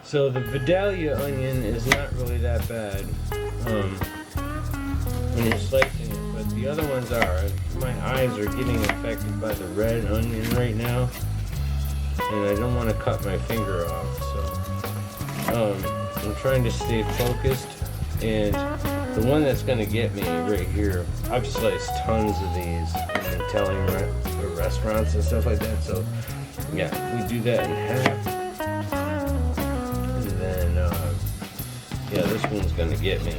So the Vidalia onion is not really that bad when you're slicing it, but the other ones are. My eyes are getting affected by the red onion right now, and I don't want to cut my finger off, so I'm trying to stay focused. And the one that's going to get me right here, I've sliced tons of these in Italian restaurants and stuff like that, so yeah, we do that in half. And then, yeah, this one's going to get me.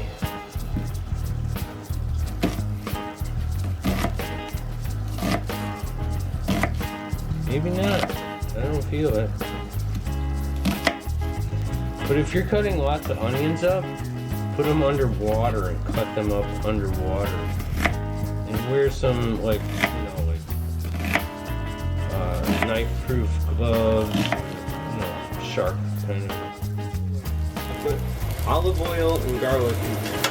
Maybe not. I don't feel it. But if you're cutting lots of onions up, put them underwater and cut them up underwater. And wear some, like, you know, like knife-proof gloves, you know, sharp kind of. I put olive oil and garlic in here.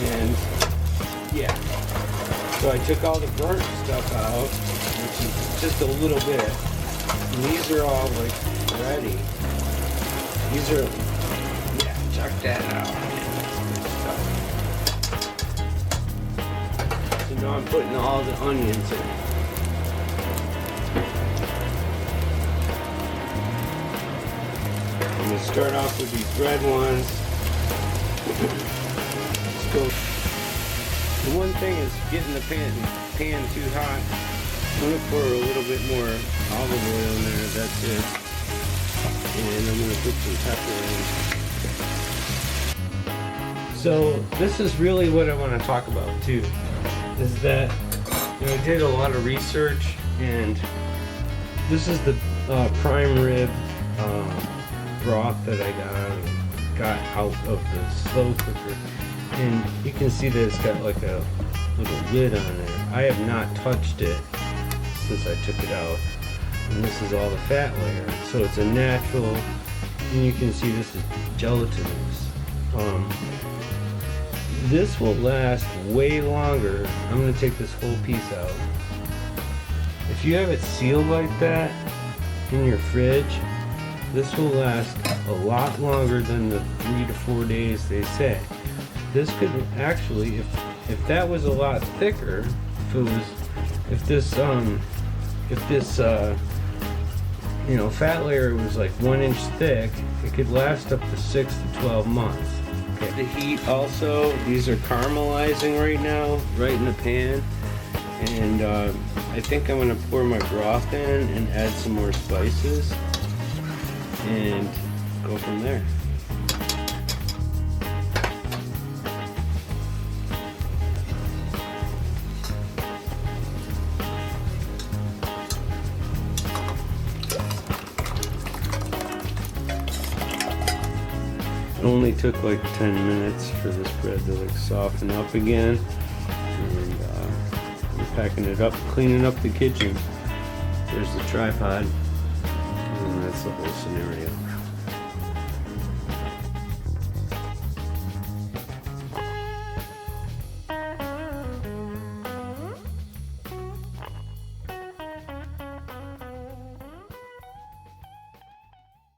And yeah. So I took all the burnt stuff out, which is just a little bit. And these are all like ready. These are, yeah, chuck that out. So now I'm putting all the onions in. I'm going to start off with these red ones. Let's go. The one thing is getting the pan too hot. I'm going to pour a little bit more olive oil in there, that's it. And I'm going to put some pepper in. So this is really what I want to talk about too, is that, you know, I did a lot of research, and this is the prime rib broth that I got out of the slow cooker. And you can see that it's got like a little lid on there. I have not touched it since I took it out. And this is all the fat layer. So it's a natural, and you can see this is gelatinous. This will last way longer. I'm going to take this whole piece out. If you have it sealed like that in your fridge, this will last a lot longer than the 3 to 4 days they say. This could actually, if that was a lot thicker, if this you know, fat layer was like 1 inch thick, it could last up to 6 to 12 months. Okay. The heat also, these are caramelizing right now, right in the pan. And I think I'm gonna pour my broth in and add some more spices and go from there. It only took like 10 minutes for this bread to like soften up again. And I'm packing it up, cleaning up the kitchen. There's the tripod, and that's the whole scenario.